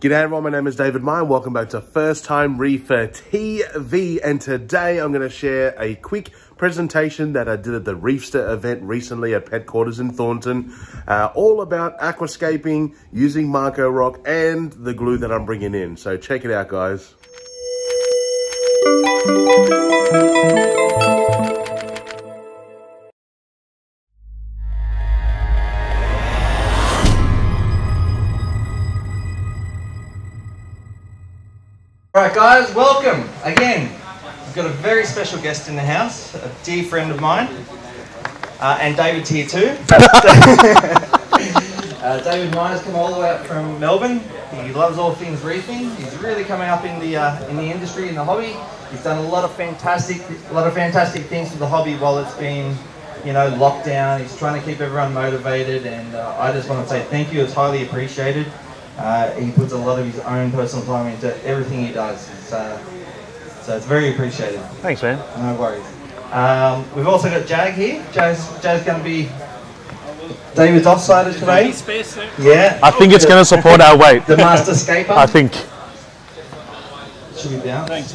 G'day everyone, my name is David Meyer. Welcome back to First Time Reefer TV, and today I'm going to share a quick presentation that I did at the Reefster event recently at Pet Quarters in Thornton, all about aquascaping using Marco Rock and the glue that I'm bringing in. So check it out, guys. Alright guys, welcome again. I've got a very special guest in the house, a dear friend of mine, and David's here too. David Meyer's come all the way up from Melbourne. He loves all things reefing. He's really coming up in the industry, in the hobby. He's done a lot of fantastic things for the hobby while it's been, you know, locked down. He's trying to keep everyone motivated, and I just want to say thank you. It's highly appreciated. He puts a lot of his own personal time into everything he does, so it's very appreciated. Thanks, man. No worries. We've also got Jag here. Jag's going to be David's offsider today. Yeah. I think it's going to support our weight. The master scaper. I think. Should we bounce? Thanks.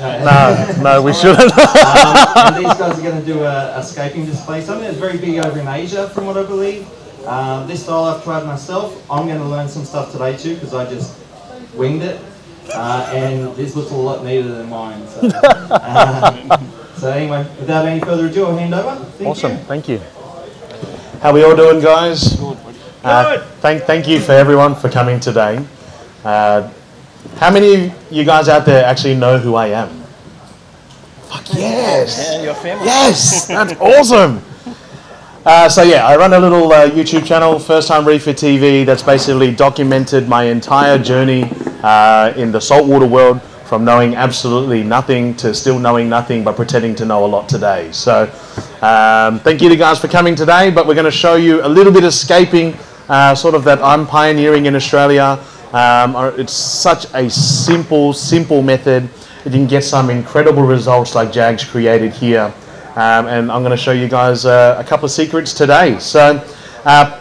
No, we shouldn't. And these guys are going to do a scaping display, something that's very big over in Asia, from what I believe. This style I've tried myself. I'm going to learn some stuff today too, because I just winged it, and this looks a lot neater than mine. So anyway, without any further ado, I'll hand over. Thank you. How are we all doing, guys? Good. Thank you for everyone for coming today. How many of you guys out there actually know who I am? Fuck yes! Yeah, your family. Yes, that's awesome. So yeah, I run a little YouTube channel, First Time Reefer TV, that's basically documented my entire journey in the saltwater world, from knowing absolutely nothing to still knowing nothing but pretending to know a lot today. So thank you to guys for coming today, but we're going to show you a little bit of scaping, sort of that I'm pioneering in Australia. It's such a simple method. You can get some incredible results like Jag's created here. And I'm going to show you guys a couple of secrets today. So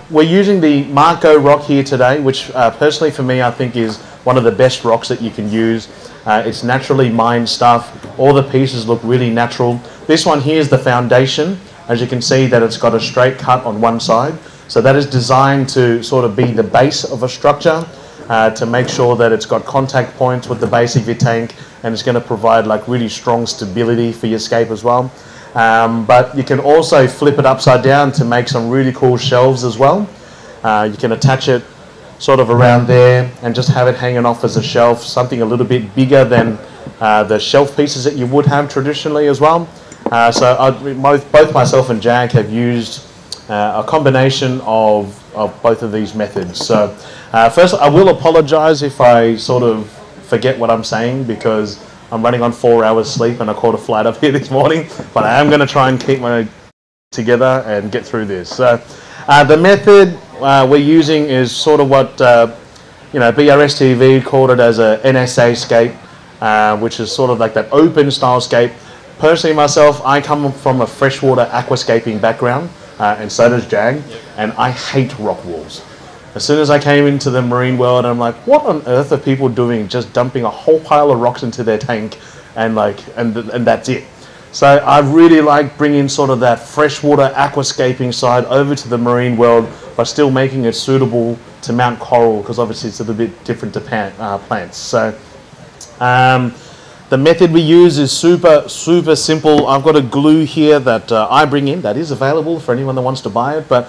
we're using the Marco rock here today, which personally for me I think is one of the best rocks that you can use. It's naturally mined stuff. All the pieces look really natural. This one here is the foundation. As you can see that it's got a straight cut on one side. So that is designed to sort of be the base of a structure, to make sure that it's got contact points with the base of your tank, and it's going to provide like really strong stability for your scape as well. But you can also flip it upside down to make some really cool shelves as well. You can attach it sort of around there and just have it hanging off as a shelf, something a little bit bigger than the shelf pieces that you would have traditionally as well. So both myself and Jag have used a combination of both of these methods. So first I will apologize if I sort of forget what I'm saying, because I'm running on 4 hours sleep and I caught a flight up here this morning, but I am going to try and keep my together and get through this. So the method we're using is sort of what BRS TV called it as a NSA scape, which is sort of like that open style scape. Personally myself, I come from a freshwater aquascaping background, and so does Jag, and I hate rock walls. As soon as I came into the marine world, I'm like, what on earth are people doing? Just dumping a whole pile of rocks into their tank and that's it. So I really like bringing sort of that freshwater aquascaping side over to the marine world, but still making it suitable to mount coral, because obviously it's a little bit different to plants. So the method we use is super simple. I've got a glue here that I bring in that is available for anyone that wants to buy it, but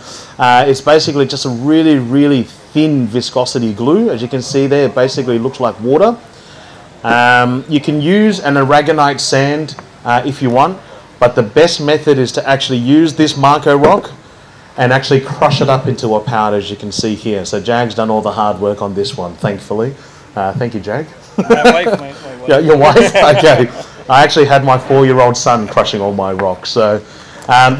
it's basically just a really thin viscosity glue. As you can see there, it basically looks like water. You can use an aragonite sand if you want, but the best method is to actually use this Marco rock and actually crush it up into a powder, as you can see here. So Jag's done all the hard work on this one, thankfully. Thank you, Jag. My wife. Yeah, your wife? Okay. I actually had my 4-year-old son crushing all my rocks. So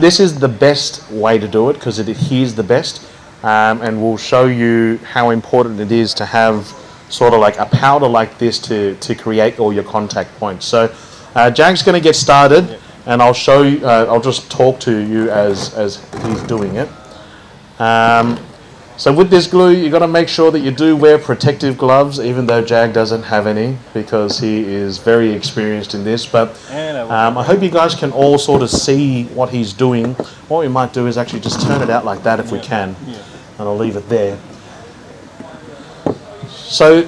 this is the best way to do it, because it adheres the best. And we'll show you how important it is to have sort of like a powder like this to create all your contact points. So Jag's going to get started, and I'll show you, I'll just talk to you as he's doing it. So with this glue, you got to make sure that you do wear protective gloves, even though Jag doesn't have any, because he is very experienced in this. But I hope you guys can all sort of see what he's doing. What we might do is actually just turn it out like that if we can, and I'll leave it there. So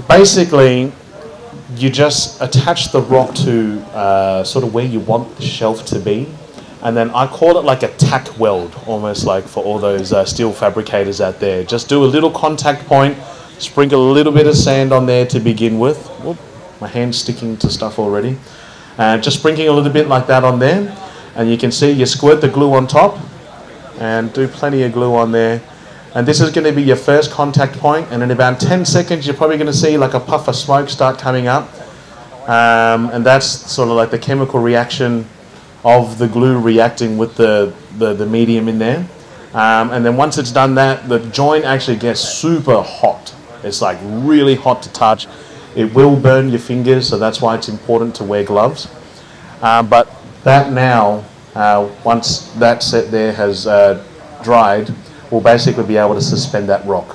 basically, you just attach the rock to sort of where you want the shelf to be. And then I call it like a tack weld, almost like for all those steel fabricators out there. Just do a little contact point, sprinkle a little bit of sand on there to begin with. Whoop, my hand's sticking to stuff already. Just sprinkling a little bit like that on there. And you can see you squirt the glue on top and do plenty of glue on there. And this is going to be your first contact point. And in about 10 seconds, you're probably going to see like a puff of smoke start coming up. And that's sort of like the chemical reaction of the glue reacting with the medium in there. And then once it's done that, the joint actually gets super hot. It's like really hot to touch. It will burn your fingers, so that's why it's important to wear gloves. But that now, once that set there has dried, we'll basically be able to suspend that rock.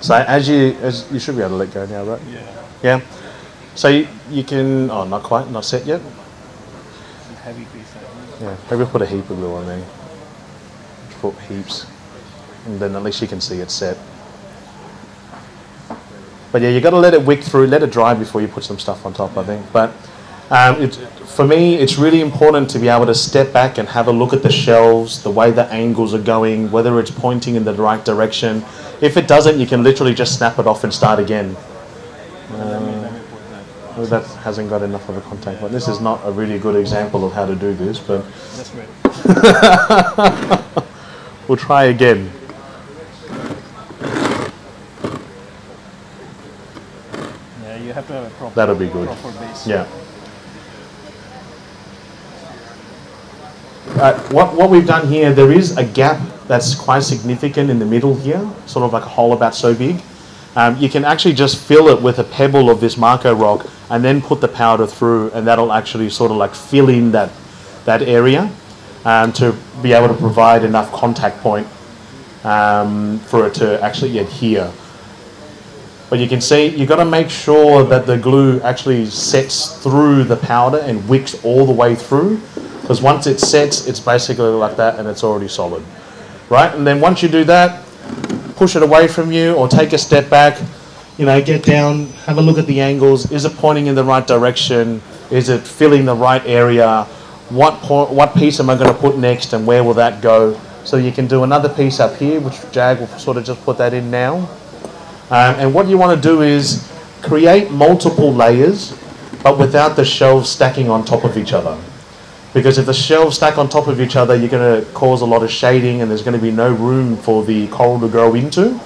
So as you should be able to let go now, right? Yeah. So you can, oh, not quite, not set yet. Heavy piece. Yeah, maybe put a heap of glue on there. Put heaps, and then at least you can see it's set. But yeah, you got to let it wick through, let it dry before you put some stuff on top, I think. But for me, it's really important to be able to step back and have a look at the shelves, the way the angles are going, whether it's pointing in the right direction. If it doesn't, you can literally just snap it off and start again. Well, that hasn't got enough of a contact point. This is not a really good example of how to do this, but That's right. we'll try again. Yeah, you have to have a proper. That'll be good. Proper base. Yeah. What we've done here, there is a gap that's quite significant in the middle here, sort of like a hole about so big. You can actually just fill it with a pebble of this Marco rock and then put the powder through, and that'll actually sort of like fill in that area to be able to provide enough contact point for it to actually adhere. But you can see you've got to make sure that the glue actually sets through the powder and wicks all the way through, because once it sets, it's basically like that and it's already solid, right? And then once you do that, push it away from you or take a step back, you know, get down, have a look at the angles. Is it pointing in the right direction? Is it filling the right area? What piece am I going to put next and where will that go? So you can do another piece up here, which Jag will sort of just put that in now. And what you want to do is create multiple layers, but without the shelves stacking on top of each other. Because if the shelves stack on top of each other, you're going to cause a lot of shading and there's going to be no room for the coral to grow into.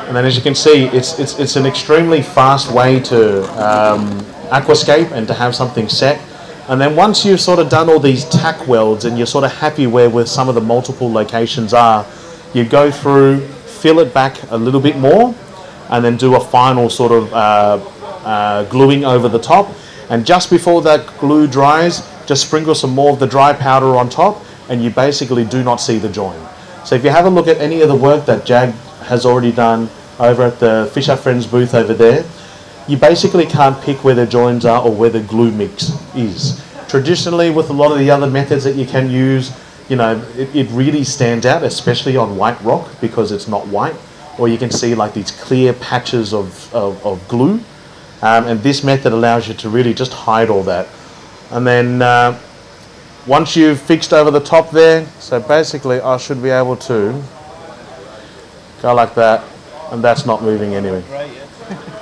And then as you can see, it's an extremely fast way to aquascape and to have something set. And then once you've sort of done all these tack welds and you're sort of happy where some of the multiple locations are, you go through, fill it back a little bit more, and then do a final sort of gluing over the top. And just before that glue dries, just sprinkle some more of the dry powder on top, and you basically do not see the join. So if you have a look at any of the work that Jag has already done over at the Fisher Friends booth over there, you basically can't pick where the joins are or where the glue mix is. Traditionally, with a lot of the other methods that you can use, you know, it really stands out, especially on white rock, because it's not white, or you can see like these clear patches of glue. And this method allows you to really just hide all that. And then once you've fixed over the top there, so basically I should be able to go like that, and that's not moving anyway.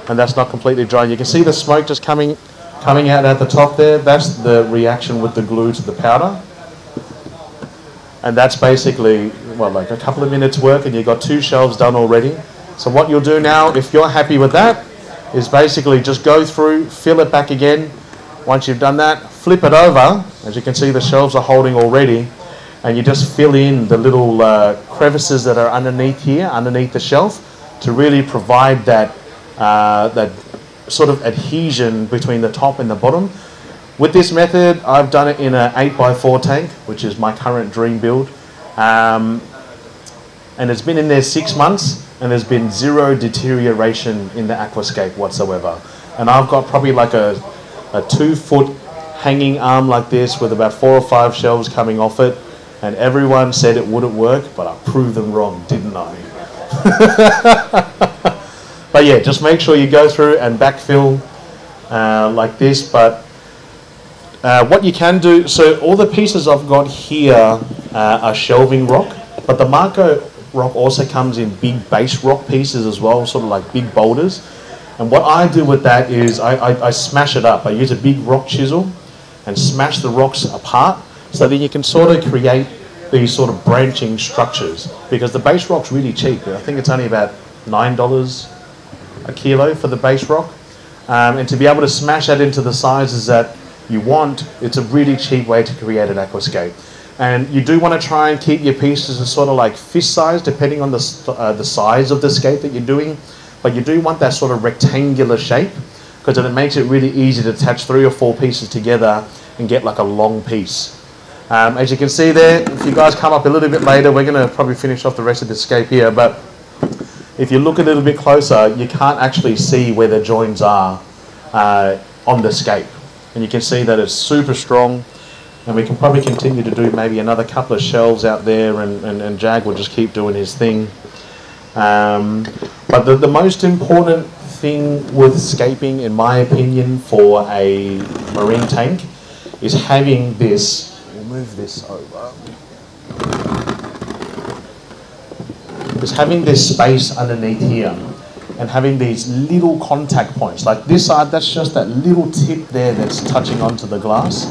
And that's not completely dry. You can see the smoke just coming out at the top there. That's the reaction with the glue to the powder. And that's basically, well, like a couple of minutes work, and you've got 2 shelves done already. So what you'll do now, if you're happy with that, is basically just go through, fill it back again. Once you've done that, flip it over. As you can see, the shelves are holding already, and you just fill in the little crevices that are underneath here, underneath the shelf, to really provide that that sort of adhesion between the top and the bottom. With this method, I've done it in an 8x4 tank, which is my current dream build. And it's been in there 6 months, and there's been zero deterioration in the aquascape whatsoever. And I've got probably like a 2-foot hanging arm like this with about 4 or 5 shelves coming off it. And everyone said it wouldn't work, but I proved them wrong, didn't I? But yeah, just make sure you go through and backfill like this. But what you can do, so all the pieces I've got here are shelving rock, but the Marco rock also comes in big base rock pieces as well, sort of like big boulders. And what I do with that is I smash it up. I use a big rock chisel and smash the rocks apart, so then you can sort of create these sort of branching structures, because the base rock's really cheap. I think it's only about $9 a kilo for the base rock. And to be able to smash that into the sizes that you want, it's a really cheap way to create an aquascape. And you do want to try and keep your pieces sort of like fist size, depending on the size of the scape that you're doing. But you do want that sort of rectangular shape, because then it makes it really easy to attach 3 or 4 pieces together and get like a long piece. As you can see there, if you guys come up a little bit later, we're going to probably finish off the rest of the scape here, but if you look a little bit closer, you can't actually see where the joins are on the scape. And you can see that it's super strong, and we can probably continue to do maybe another couple of shelves out there, and Jag will just keep doing his thing. But the most important thing with scaping, in my opinion, for a marine tank is having this. We'll move this over. Is having this space underneath here, and having these little contact points. Like this side, that's just that little tip there that's touching onto the glass.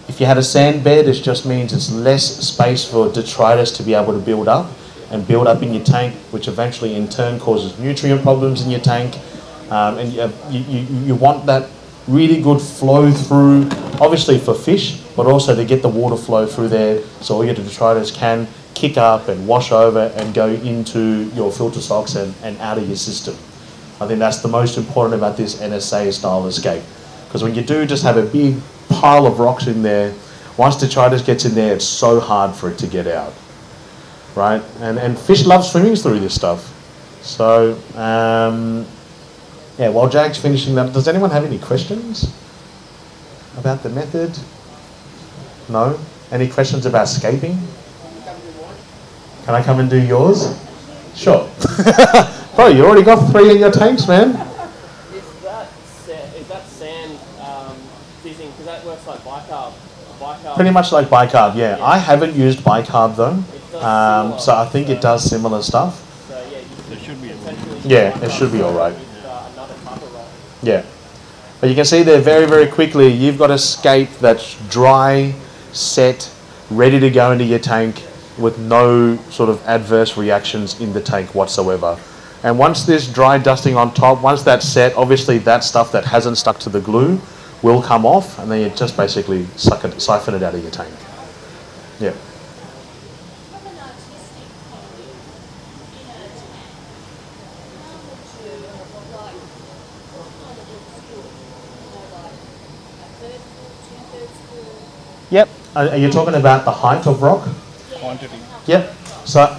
If you had a sand bed, it just means it's less space for detritus to be able to build up in your tank, which eventually in turn causes nutrient problems in your tank. And you want that really good flow through, obviously for fish, but also to get the water flow through there, so all your detritus can kick up and wash over and go into your filter socks and out of your system. I think that's the most important about this NSA style escape, because when you do just have a big pile of rocks in there, once detritus gets in there, it's so hard for it to get out, right? And fish love swimming through this stuff. So yeah, while Jag's finishing that, does anyone have any questions about the method? No? Any questions about scaping? Can I come and do yours? Sure. Bro, you already got 3 in your tanks, man. Is that sand fizzing? Because that works like bicarb. Pretty much like bicarb, yeah. I haven't used bicarb though, so I think it does similar stuff. So yeah, It should be. Yeah, it should be all right. Another type of rock. Yeah. But you can see there very, very quickly, you've got a scape that's dry, set, ready to go into your tank with no sort of adverse reactions in the tank whatsoever. And once this dry dusting on top, once that's set, obviously that stuff that hasn't stuck to the glue will come off, and then you just basically siphon it out of your tank. Yeah. From an artistic point of view, in a tank, how would you, like, what kind of looks good? You know, like a 1/3 full, 2/3 full? Yep. Are you talking about the height of rock? Quantity. Yep. So,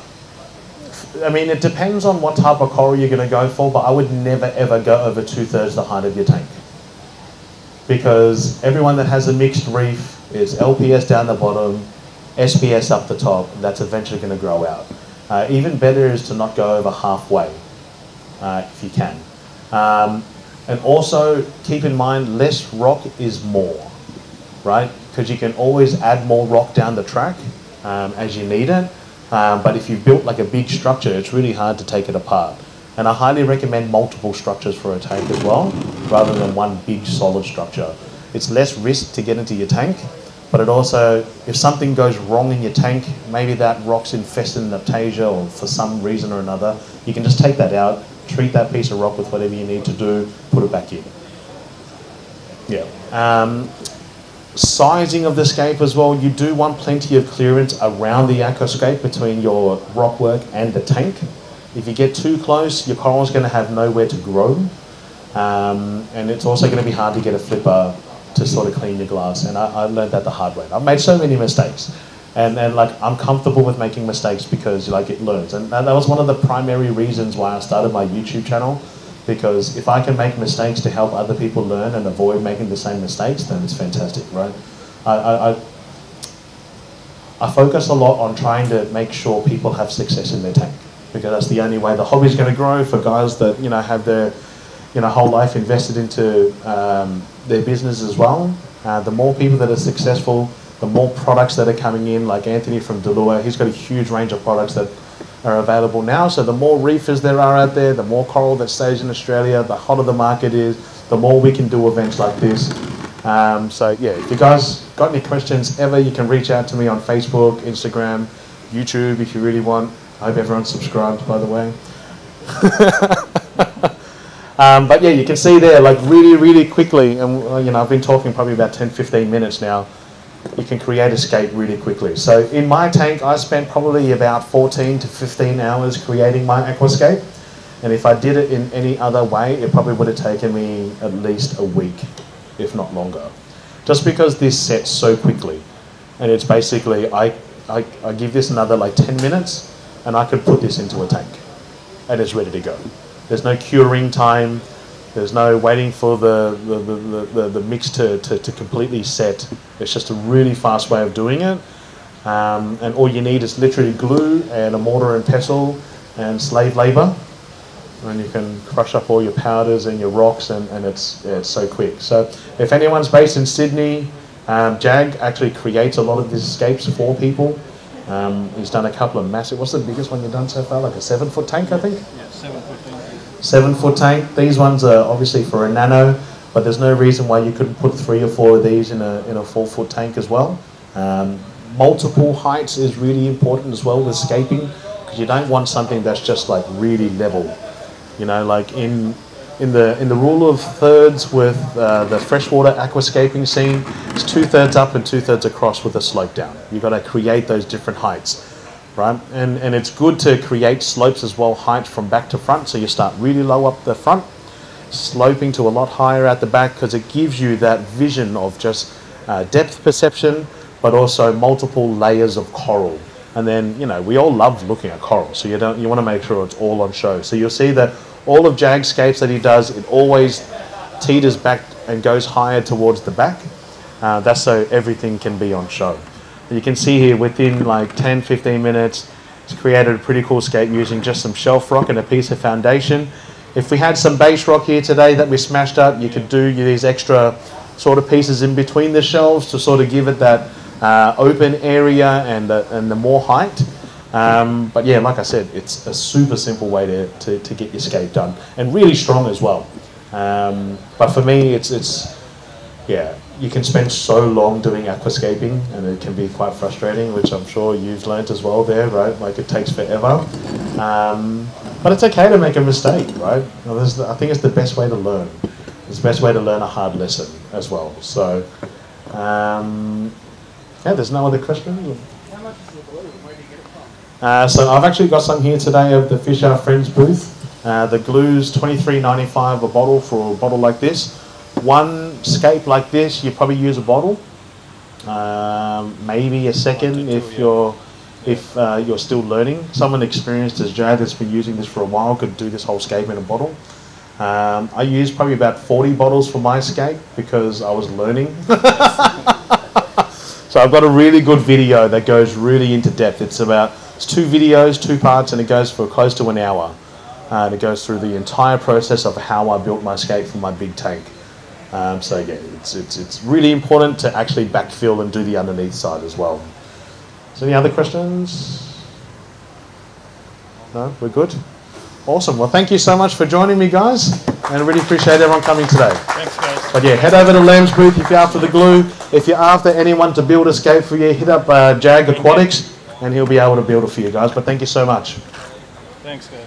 I mean, it depends on what type of coral you're going to go for, but I would never ever go over 2/3 the height of your tank. Because everyone that has a mixed reef is LPS down the bottom, SPS up the top, that's eventually going to grow out. Even better is to not go over halfway, if you can. And also, keep in mind, less rock is more, right? Because you can always add more rock down the track as you need it. But if you've built like a big structure, it's really hard to take it apart. And I highly recommend multiple structures for a tank as well, rather than one big solid structure. It's less risk to get into your tank, but it also, if something goes wrong in your tank, maybe that rock's infested in Aptasia or for some reason or another, you can just take that out, treat that piece of rock with whatever you need to do, put it back in. Yeah. Sizing of the scape as well, you do want plenty of clearance around the aquascape between your rockwork and the tank. If you get too close, your coral's going to have nowhere to grow, and it's also going to be hard to get a flipper to sort of clean your glass, and I learned that the hard way. I've made so many mistakes, and like I'm comfortable with making mistakes because like it learns, and that was one of the primary reasons why I started my YouTube channel, because if I can make mistakes to help other people learn and avoid making the same mistakes, then it's fantastic, right? I focus a lot on trying to make sure people have success in their tank, because that's the only way the hobby's going to grow for guys that, you know, have their, you know, whole life invested into their business as well. The more people that are successful, the more products that are coming in, like Anthony from Delua, he's got a huge range of products that are available now. So the more reefers there are out there, the more coral that stays in Australia, the hotter the market is, the more we can do events like this. So yeah, if you guys got any questions ever, you can reach out to me on Facebook, Instagram, YouTube if you really want. I hope everyone's subscribed, by the way. But yeah, you can see there, like really quickly, and you know, I've been talking probably about 10-15 minutes now. You can create a scape really quickly. So in my tank, I spent probably about 14 to 15 hours creating my aquascape. And if I did it in any other way, it probably would have taken me at least a week, if not longer. Just because this sets so quickly. And it's basically, I give this another like 10 minutes, and I could put this into a tank. And it's ready to go. There's no curing time. There's no waiting for the mix to completely set. It's just a really fast way of doing it. And all you need is literally glue and a mortar and pestle and slave labor. And you can crush up all your powders and your rocks, and it's so quick. So if anyone's based in Sydney, Jag actually creates a lot of these escapes for people. He's done a couple of massive, what's the biggest one you've done so far? Like a 7-foot tank, I think? Yeah, 7-foot tank. 7-foot tank. These ones are obviously for a nano, but there's no reason why you couldn't put 3 or 4 of these in a 4-foot tank as well. Multiple heights is really important as well with scaping, because you don't want something that's just like really level. You know, like in the rule of thirds with the freshwater aquascaping scene, it's 2/3 up and 2/3 across with a slope down. You've got to create those different heights, right? And it's good to create slopes as well, height from back to front. So you start really low up the front, sloping to a lot higher at the back, because it gives you that vision of just depth perception, but also multiple layers of coral. And then, you know, we all love looking at coral, so you want to make sure it's all on show. So you'll see that all of Jag's scapes that he does, it always teeters back and goes higher towards the back. That's so everything can be on show. You can see here within like 10-15 minutes, it's created a pretty cool scape using just some shelf rock and a piece of foundation. If we had some base rock here today that we smashed up, you could do these extra sort of pieces in between the shelves to sort of give it that open area and the more height. But yeah, like I said, it's a super simple way to get your scape done, and really strong as well. But for me, yeah, you can spend so long doing aquascaping, and it can be quite frustrating, which I'm sure you've learnt as well there, right? Like it takes forever. But it's okay to make a mistake, right? I think it's the best way to learn. It's the best way to learn a hard lesson as well. So, yeah, there's no other questions? How much is the glue? Where do you get it from? So I've actually got some here today of the Fish Are Friends booth. The glue's $23.95 a bottle for a bottle like this. One scape like this, you probably use a bottle, maybe a second if you're still learning. Someone experienced as Jay that's been using this for a while could do this whole scape in a bottle. I used probably about 40 bottles for my scape because I was learning. So I've got a really good video that goes really into depth. It's 2 videos, 2 parts, and it goes for close to an hour. And it goes through the entire process of how I built my scape for my big tank. So yeah, it's really important to actually backfill and do the underneath side as well. So any other questions? No, we're good? Awesome. Well, thank you so much for joining me, guys. And I really appreciate everyone coming today. Thanks, guys. But yeah, head over to Lamb's booth if you're after the glue. If you're after anyone to build a scape for you, hit up Jag Aquatics and he'll be able to build it for you guys. But thank you so much. Thanks, guys.